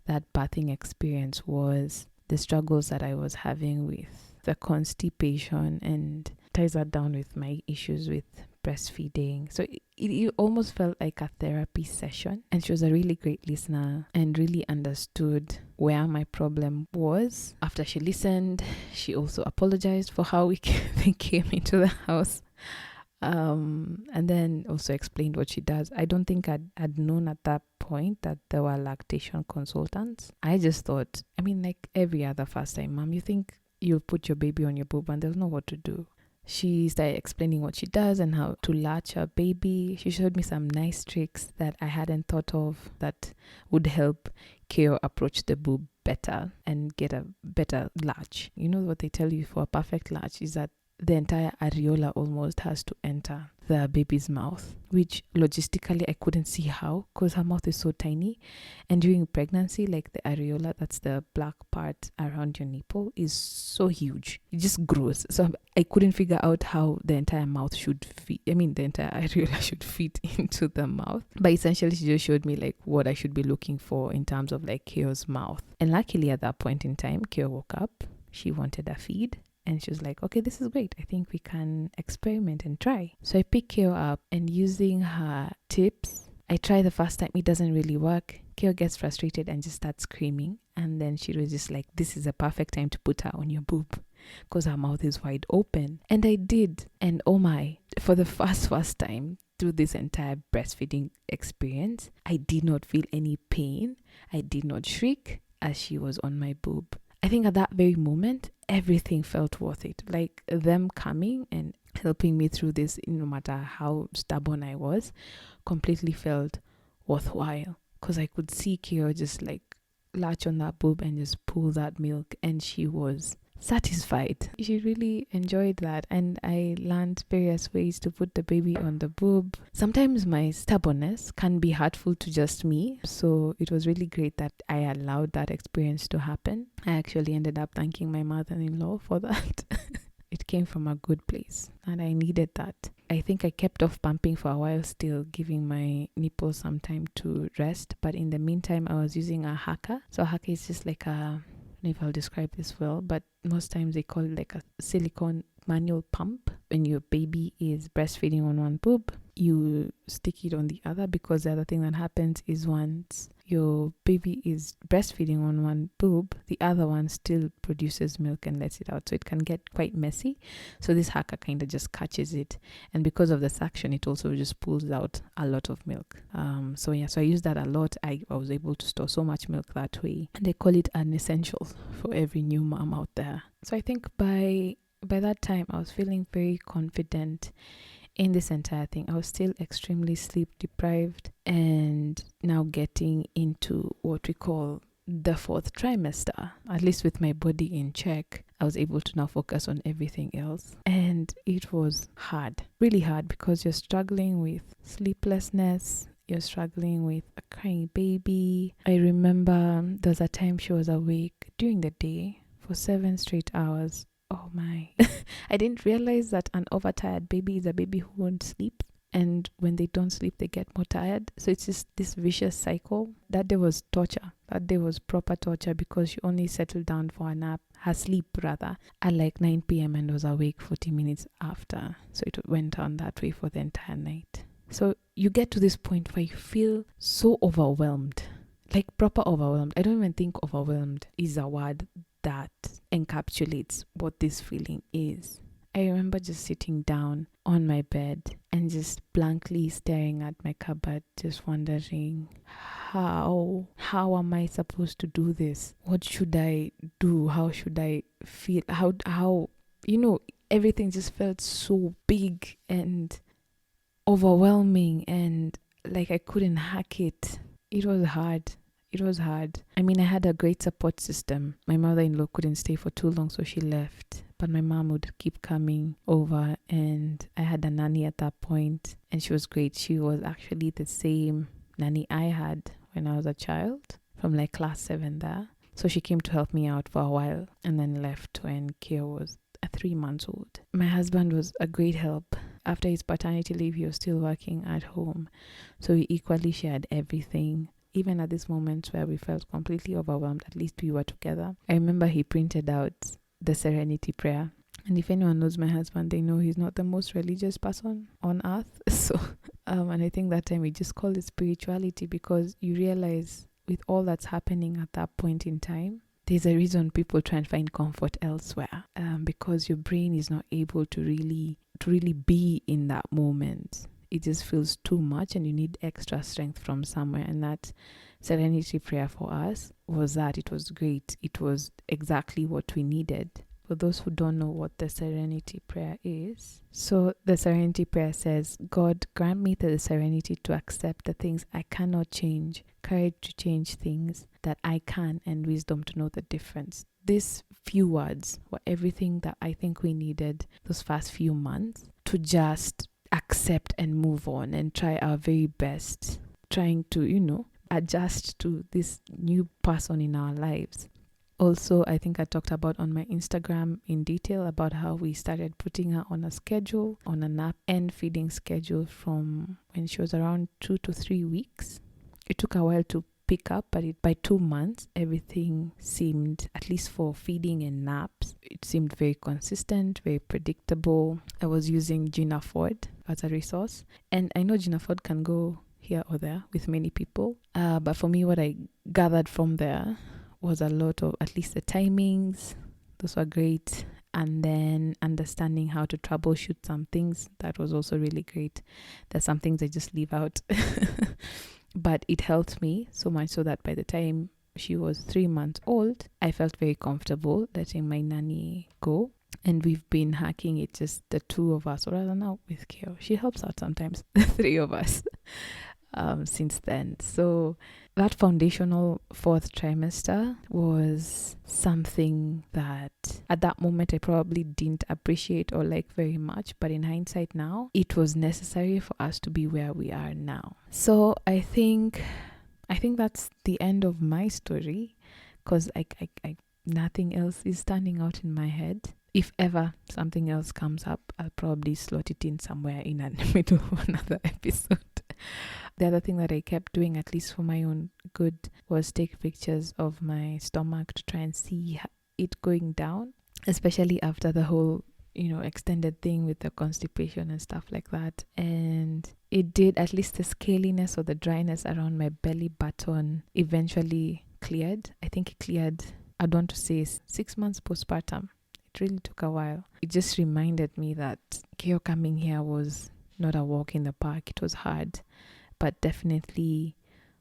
that birthing experience was, the struggles that I was having with the constipation, and ties that down with my issues with breastfeeding. So it almost felt like a therapy session. And she was a really great listener and really understood where my problem was. After she listened, she also apologized for how we came into the house. And then also explained what she does. I don't think I'd known at that point that there were lactation consultants. I just thought, I mean, like every other first time mom, you think you'll put your baby on your boob and they'll know what to do. She started explaining what she does and how to latch her baby. She showed me some nice tricks that I hadn't thought of that would help Keo approach the boob better and get a better latch. You know what they tell you for a perfect latch is that the entire areola almost has to enter the baby's mouth, which logistically I couldn't see how, because her mouth is so tiny. And during pregnancy, like the areola, that's the black part around your nipple, is so huge. It just grows. So I couldn't figure out how the entire mouth should fit. I mean, the entire areola should fit into the mouth. But essentially, she just showed me like what I should be looking for in terms of like Keo's mouth. And luckily at that point in time, Keo woke up. She wanted a feed. And she was like, okay, this is great. I think we can experiment and try. So I pick Keo up and using her tips, I try the first time. It doesn't really work. Keo gets frustrated and just starts screaming. And then she was just like, this is a perfect time to put her on your boob because her mouth is wide open. And I did. And oh my, for the first time through this entire breastfeeding experience, I did not feel any pain. I did not shriek as she was on my boob. I think at that very moment, everything felt worth it. Like them coming and helping me through this, no matter how stubborn I was, completely felt worthwhile. Because I could see Keo just like latch on that boob and just pull that milk. And she was satisfied. She really enjoyed that. And I learned various ways to put the baby on the boob. Sometimes my stubbornness can be hurtful to just me. So it was really great that I allowed that experience to happen. I actually ended up thanking my mother-in-law for that. It came from a good place and I needed that. I think I kept off pumping for a while, still giving my nipples some time to rest. But in the meantime, I was using a Haakaa. So a Haakaa is just like a, I don't know if I'll describe this well, but most times they call it like a silicone manual pump. When your baby is breastfeeding on one boob, you stick it on the other, because the other thing that happens is once your baby is breastfeeding on one boob, the other one still produces milk and lets it out. So it can get quite messy. So this Haakaa kind of just catches it. And because of the suction, it also just pulls out a lot of milk. So I used that a lot. I was able to store so much milk that way. And they call it an essential for every new mom out there. So I think by that time, I was feeling very confident in this entire thing. I was still extremely sleep deprived and now getting into what we call the fourth trimester. At least with my body in check, I was able to now focus on everything else. And it was hard, really hard, because you're struggling with sleeplessness. You're struggling with a crying baby. I remember there was a time she was awake during the day for 7 straight hours. Oh my. I didn't realize that an overtired baby is a baby who won't sleep. And when they don't sleep, they get more tired. So it's just this vicious cycle. That day was torture. That day was proper torture because she only settled down for a nap, her sleep rather, at like 9 p.m. and was awake 40 minutes after. So it went on that way for the entire night. So you get to this point where you feel so overwhelmed, like proper overwhelmed. I don't even think overwhelmed is a word that encapsulates what this feeling is. I remember just sitting down on my bed and just blankly staring at my cupboard, just wondering, how am I supposed to do this? What should I do? How should I feel? How everything just felt so big and overwhelming, and like I couldn't hack it. It was hard. It was hard. I mean, I had a great support system. My mother-in-law couldn't stay for too long, so she left. But my mom would keep coming over, and I had a nanny at that point, and she was great. She was actually the same nanny I had when I was a child, from like class 7 there. So she came to help me out for a while and then left when Keo was 3 months old. My husband was a great help. After his paternity leave, he was still working at home. So we equally shared everything. Even at these moments where we felt completely overwhelmed, at least we were together. I remember he printed out the Serenity Prayer. And if anyone knows my husband, they know he's not the most religious person on earth. So, and I think that time we just called it spirituality, because you realize with all that's happening at that point in time, there's a reason people try and find comfort elsewhere, because your brain is not able to really be in that moment. It just feels too much and you need extra strength from somewhere. And that Serenity Prayer for us was that. It was great. It was exactly what we needed. For those who don't know what the Serenity Prayer is, so the Serenity Prayer says, God, grant me the serenity to accept the things I cannot change, courage to change things that I can, and wisdom to know the difference. These few words were everything that I think we needed those first few months to just accept and move on and try our very best, trying to, adjust to this new person in our lives. Also, I think I talked about on my Instagram in detail about how we started putting her on a schedule, on a nap and feeding schedule from when she was around 2 to 3 weeks. It took a while to pick up, but by 2 months, everything seemed, at least for feeding and naps, it seemed very consistent, very predictable. I was using Gina Ford as a resource, and I know Gina Ford can go here or there with many people, but for me, what I gathered from there was a lot of, at least the timings, those were great. And then understanding how to troubleshoot some things, that was also really great. There's some things I just leave out. But it helped me so much so that by the time she was 3 months old, I felt very comfortable letting my nanny go. And we've been hacking it, just the two of us, or rather now with Keo. She helps out sometimes, the three of us. Since then. So that foundational 4th trimester was something that at that moment I probably didn't appreciate or like very much, but in hindsight now, it was necessary for us to be where we are now. So I think that's the end of my story, because I nothing else is standing out in my head. If ever something else comes up, I'll probably slot it in somewhere in the middle of another episode. The other thing that I kept doing, at least for my own good, was take pictures of my stomach to try and see it going down, especially after the whole, extended thing with the constipation and stuff like that. And it did, at least the scaliness or the dryness around my belly button eventually cleared. I think it cleared, I don't want to say 6 months postpartum. It really took a while. It just reminded me that Keo coming here was not a walk in the park. It was hard, but definitely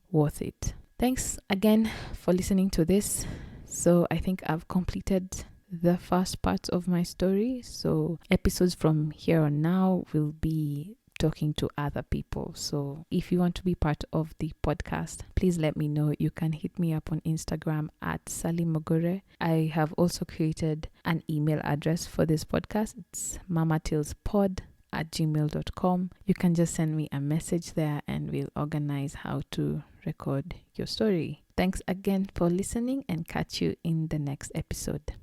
worth it. Thanks again for listening to this. So I think I've completed the first part of my story. So episodes from here on now will be talking to other people. So if you want to be part of the podcast, please let me know. You can hit me up on Instagram at Sally Mogore. I have also created an email address for this podcast. It's mamatilspod@gmail.com. You can just send me a message there and we'll organize how to record your story. Thanks again for listening, and catch you in the next episode.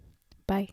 Bye.